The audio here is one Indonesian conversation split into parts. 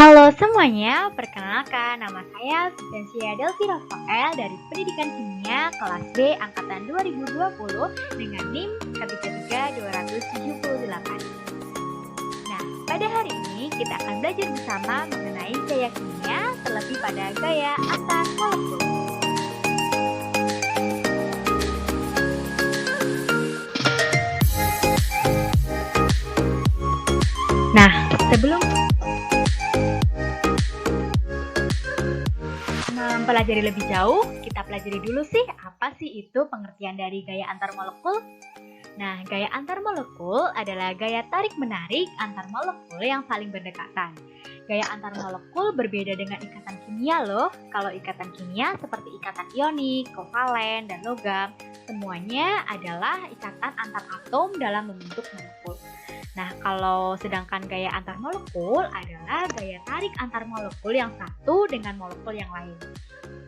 Halo semuanya, perkenalkan nama saya Fidensia Delvi Rafael dari Pendidikan Kimia kelas B Angkatan 2020 dengan NIM K33 278. Nah, pada hari ini kita akan belajar bersama mengenai gaya kimia terlebih pada gaya antar molekul. Nah, sebelum mempelajari lebih jauh, kita pelajari dulu sih apa sih itu pengertian dari gaya antar molekul. Nah, gaya antar molekul adalah gaya tarik-menarik antar molekul yang saling berdekatan. Gaya antar molekul berbeda dengan ikatan kimia loh. Kalau ikatan kimia seperti ikatan ionik, kovalen, dan logam, semuanya adalah ikatan antar atom dalam membentuk molekul. Nah, kalau sedangkan gaya antar molekul adalah gaya tarik antar molekul yang satu dengan molekul yang lain.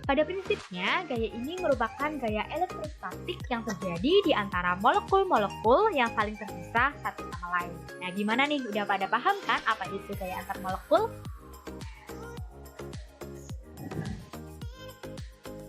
Pada prinsipnya, gaya ini merupakan gaya elektrostatik yang terjadi di antara molekul-molekul yang saling terpisah satu sama lain. Nah, gimana nih? Udah pada paham kan apa itu gaya antar molekul?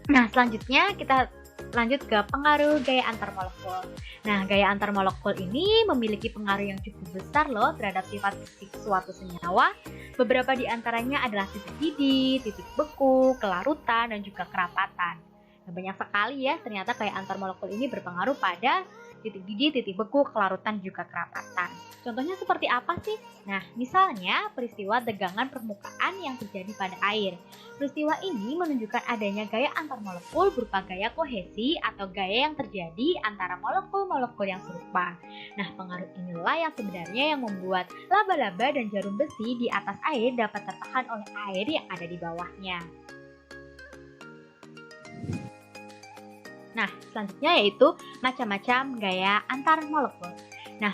Nah, selanjutnya kita lanjut ke pengaruh gaya antar molekul. Nah, gaya antar molekul ini memiliki pengaruh yang cukup besar loh terhadap sifat fisik suatu senyawa. Beberapa di antaranya adalah titik didih, titik beku, kelarutan, dan juga kerapatan. Nah, banyak sekali ya ternyata gaya antar molekul ini berpengaruh pada titik didih, titik beku, kelarutan, juga kerapatan. Contohnya seperti apa sih? Nah, misalnya peristiwa tegangan permukaan yang terjadi pada air. Peristiwa ini menunjukkan adanya gaya antar molekul berupa gaya kohesi atau gaya yang terjadi antara molekul-molekul yang serupa. Nah, pengaruh inilah yang sebenarnya yang membuat laba-laba dan jarum besi di atas air dapat tertahan oleh air yang ada di bawahnya. Nah, selanjutnya yaitu macam-macam gaya antar molekul. Nah,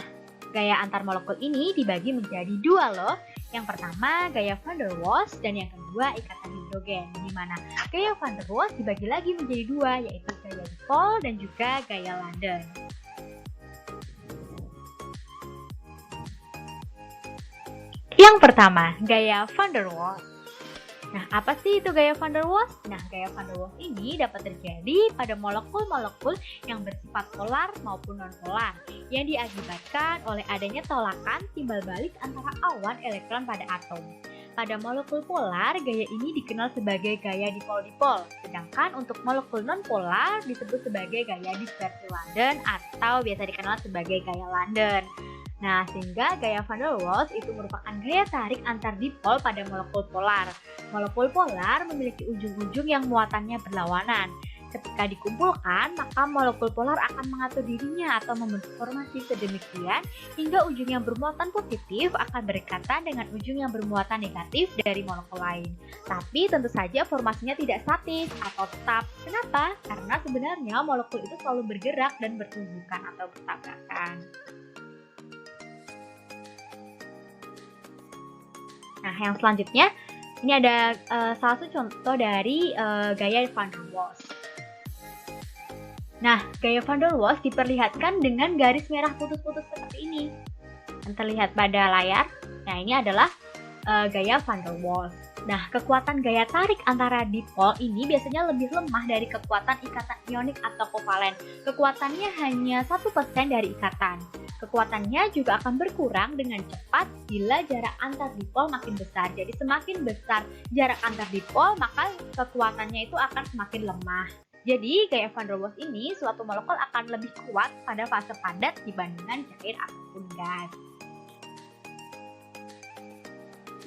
gaya antar molekul ini dibagi menjadi dua loh. Yang pertama gaya van der Waals dan yang kedua ikatan hidrogen. Di mana gaya van der Waals dibagi lagi menjadi dua, yaitu gaya dipol dan juga gaya London. Yang pertama, gaya van der Waals. Nah, apa sih itu gaya van der Waals? Nah, gaya van der Waals ini dapat terjadi pada molekul-molekul yang bersifat polar maupun non-polar yang diakibatkan oleh adanya tolakan timbal balik antara awan elektron pada atom. Pada molekul polar, gaya ini dikenal sebagai gaya dipol-dipol, sedangkan untuk molekul non-polar disebut sebagai gaya dispersi London atau biasa dikenal sebagai gaya London. Nah, sehingga gaya van der Waals itu merupakan gaya tarik antar dipol pada molekul polar. Molekul polar memiliki ujung-ujung yang muatannya berlawanan. Ketika dikumpulkan, maka molekul polar akan mengatur dirinya atau membentuk formasi sedemikian hingga ujung yang bermuatan positif akan berdekatan dengan ujung yang bermuatan negatif dari molekul lain. Tapi tentu saja formasinya tidak statis atau tetap. Kenapa? Karena sebenarnya molekul itu selalu bergerak dan bertumbukan atau bertabrakan. Nah, yang selanjutnya, ini ada salah satu contoh dari gaya van der Waals. Nah, gaya van der Waals diperlihatkan dengan garis merah putus-putus seperti ini. Yang terlihat pada layar, nah ini adalah gaya van der Waals. Nah, kekuatan gaya tarik antara dipol ini biasanya lebih lemah dari kekuatan ikatan ionik atau kovalen. Kekuatannya hanya 1% dari ikatan. Kekuatannya juga akan berkurang dengan cepat bila jarak antar dipol makin besar. Jadi semakin besar jarak antar dipol, maka kekuatannya itu akan semakin lemah. Jadi gaya van der Waals ini suatu molekul akan lebih kuat pada fase padat dibandingkan cair ataupun gas.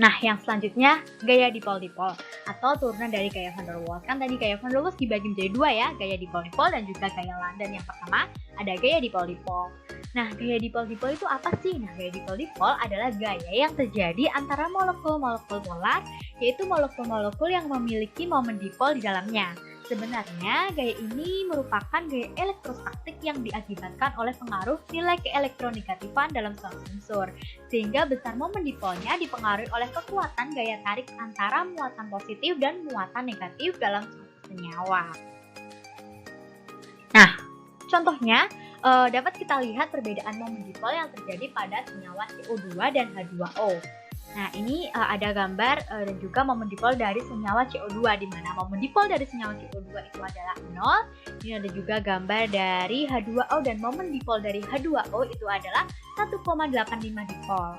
Nah, yang selanjutnya gaya dipol-dipol atau turunan dari gaya van der Waals. Kan tadi gaya van der Waals dibagi menjadi dua ya, gaya dipol-dipol dan juga gaya London. Yang pertama ada gaya dipol-dipol. Nah, gaya dipol-dipol itu apa sih? Nah, gaya dipol-dipol adalah gaya yang terjadi antara molekul-molekul polar, yaitu molekul-molekul yang memiliki momen dipol di dalamnya. Sebenarnya, gaya ini merupakan gaya elektrostatik yang diakibatkan oleh pengaruh nilai keelektronegatifan dalam suatu unsur, sehingga besar momen dipolnya dipengaruhi oleh kekuatan gaya tarik antara muatan positif dan muatan negatif dalam suatu senyawa. Nah, contohnya, dapat kita lihat perbedaan momen dipol yang terjadi pada senyawa CO2 dan H2O. Nah, ini ada gambar dan juga momen dipol dari senyawa CO2, di mana momen dipol dari senyawa CO2 itu adalah 0. Ini ada juga gambar dari H2O dan momen dipol dari H2O itu adalah 1,85 dipol.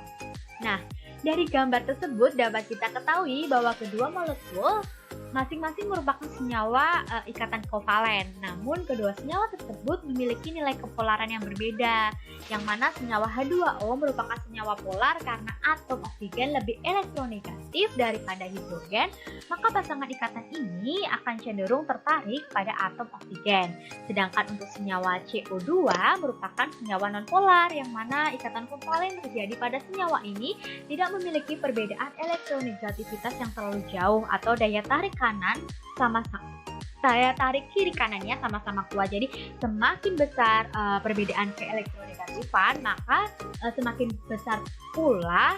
Nah, dari gambar tersebut dapat kita ketahui bahwa kedua molekul masing-masing merupakan senyawa ikatan kovalen. Namun kedua senyawa tersebut memiliki nilai kepolaran yang berbeda, yang mana senyawa H2O merupakan senyawa polar karena atom oksigen lebih elektronegatif daripada hidrogen, maka pasangan ikatan ini akan cenderung tertarik pada atom oksigen. Sedangkan untuk senyawa CO2 merupakan senyawa nonpolar, yang mana ikatan kovalen terjadi pada senyawa ini tidak memiliki perbedaan elektronegativitas yang terlalu jauh atau daya tarik kanan sama-sama, daya tarik kiri kanannya sama-sama kuat. Jadi semakin besar perbedaan keelektronegatifan, maka semakin besar pula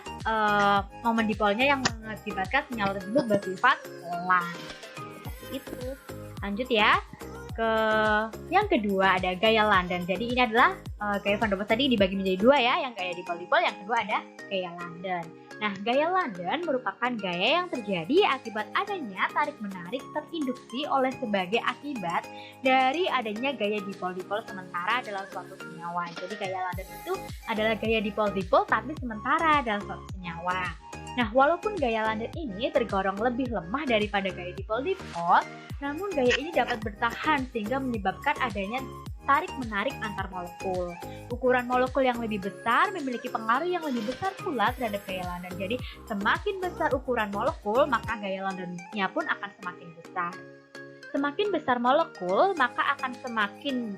momen dipolnya yang mengakibatkan senyawa tersebut bersifat polar. Seperti itu. Lanjut ya. Ke yang kedua ada gaya London. Jadi ini adalah gaya Van der Waals tadi dibagi menjadi dua ya, yang gaya dipol-dipol, yang kedua ada gaya London. Nah, gaya London merupakan gaya yang terjadi akibat adanya tarik-menarik terinduksi oleh sebagai akibat dari adanya gaya dipol-dipol sementara dalam suatu senyawa. Jadi gaya London itu adalah gaya dipol-dipol tapi sementara dalam suatu senyawa. Nah, walaupun gaya London ini tergolong lebih lemah daripada gaya dipol-dipol, namun gaya ini dapat bertahan sehingga menyebabkan adanya tarik-menarik antar molekul. Ukuran molekul yang lebih besar memiliki pengaruh yang lebih besar pula terhadap gaya London. Jadi, semakin besar ukuran molekul, maka gaya Londonnya pun akan semakin besar. Semakin besar molekul, maka akan semakin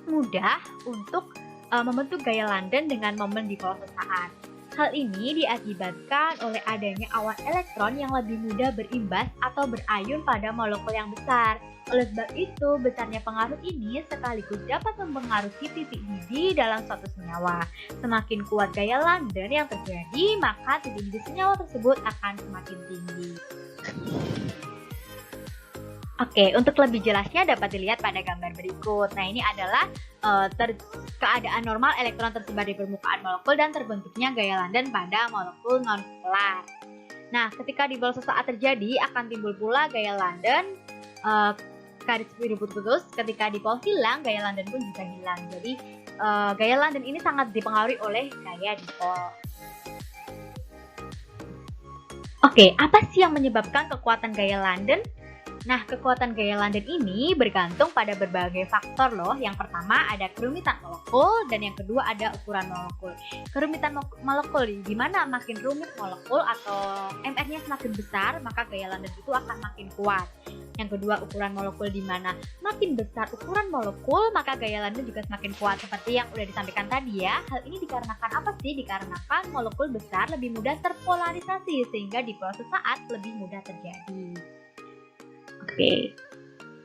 mudah untuk membentuk gaya London dengan momen dipol sesaat. Hal ini diakibatkan oleh adanya awan elektron yang lebih mudah berimbas atau berayun pada molekul yang besar. Oleh sebab itu, besarnya pengaruh ini sekaligus dapat mempengaruhi titik didih dalam suatu senyawa. Semakin kuat gaya London yang terjadi, maka titik didih senyawa tersebut akan semakin tinggi. Oke, untuk lebih jelasnya dapat dilihat pada gambar berikut. Nah, ini adalah keadaan normal elektron tersebar di permukaan molekul dan terbentuknya gaya London pada molekul nonpolar. Nah, ketika dipol sesaat terjadi, akan timbul pula gaya London garis biru putus. Ketika dipol hilang, gaya London pun juga hilang. Jadi, gaya London ini sangat dipengaruhi oleh gaya dipol. Oke, apa sih yang menyebabkan kekuatan gaya London? Nah, kekuatan gaya London ini bergantung pada berbagai faktor loh. Yang pertama ada kerumitan molekul dan yang kedua ada ukuran molekul. Kerumitan molekul di mana makin rumit molekul atau MR-nya semakin besar, maka gaya London itu akan makin kuat. Yang kedua ukuran molekul di mana makin besar ukuran molekul, maka gaya London juga semakin kuat. Seperti yang udah disampaikan tadi ya. Hal ini dikarenakan apa sih? Dikarenakan molekul besar lebih mudah terpolarisasi sehingga dipol sesaat lebih mudah terjadi. Oke,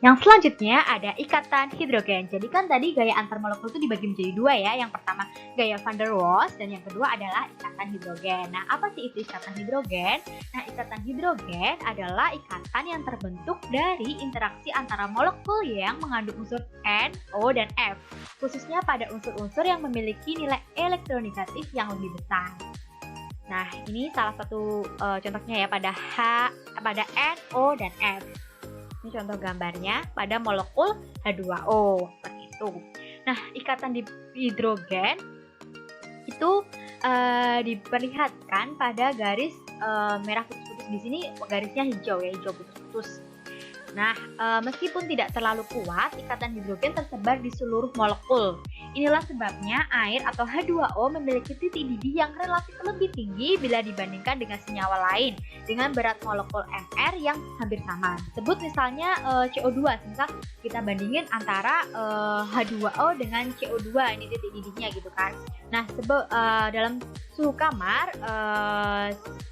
yang selanjutnya ada ikatan hidrogen. Jadi kan tadi gaya antar molekul itu dibagi menjadi dua ya. Yang pertama gaya Van der Waals dan yang kedua adalah ikatan hidrogen. Nah, apa sih itu ikatan hidrogen? Nah, ikatan hidrogen adalah ikatan yang terbentuk dari interaksi antara molekul yang mengandung unsur N, O, dan F, khususnya pada unsur-unsur yang memiliki nilai elektronegatif yang lebih besar. Nah, ini salah satu contohnya ya pada N, O, dan F. Ini contoh gambarnya pada molekul H2O seperti itu. Nah, ikatan hidrogen itu diperlihatkan pada garis merah putus-putus. Di sini garisnya hijau ya, hijau putus-putus. Nah, meskipun tidak terlalu kuat, ikatan hidrogen tersebar di seluruh molekul. Inilah sebabnya air atau H2O memiliki titik didih yang relatif lebih tinggi bila dibandingkan dengan senyawa lain dengan berat molekul Mr yang hampir sama. Sebut misalnya CO2, misal kita bandingin antara H2O dengan CO2, ini titik didihnya gitu kan. Nah, dalam suhu kamar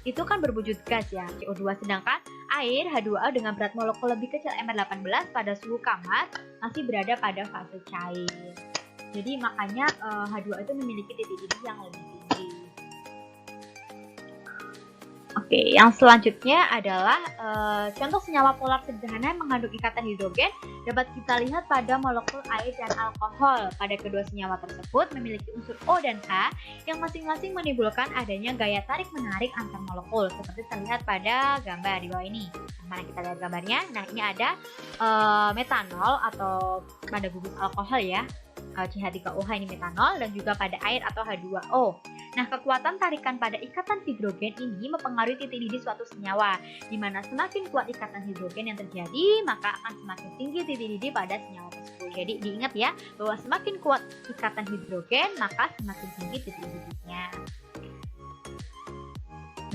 itu kan berwujud gas ya, CO2, sedangkan air H2O dengan berat molekul lebih kecil Mr18 pada suhu kamar masih berada pada fase cair. Jadi makanya H2O itu memiliki titik didih yang lebih tinggi. Oke, yang selanjutnya adalah contoh senyawa polar sederhana yang mengandung ikatan hidrogen dapat kita lihat pada molekul air dan alkohol. Pada kedua senyawa tersebut memiliki unsur O dan H yang masing-masing menimbulkan adanya gaya tarik-menarik antar molekul seperti terlihat pada gambar di bawah ini. Mana kita lihat gambarnya? Nah, ini ada metanol atau pada gugus alkohol ya. CH3OH ini metanol dan juga pada air atau H2O. Nah, kekuatan tarikan pada ikatan hidrogen ini mempengaruhi titik didih suatu senyawa, di mana semakin kuat ikatan hidrogen yang terjadi, maka akan semakin tinggi titik didih pada senyawa tersebut. Jadi diingat ya, bahwa semakin kuat ikatan hidrogen, maka semakin tinggi titik didihnya.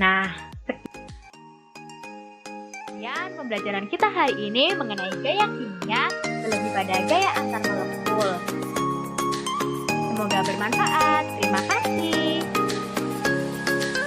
Nah, sekian pembelajaran kita hari ini mengenai gaya kimia, terlebih pada gaya antar molekul. Semoga bermanfaat. Terima kasih.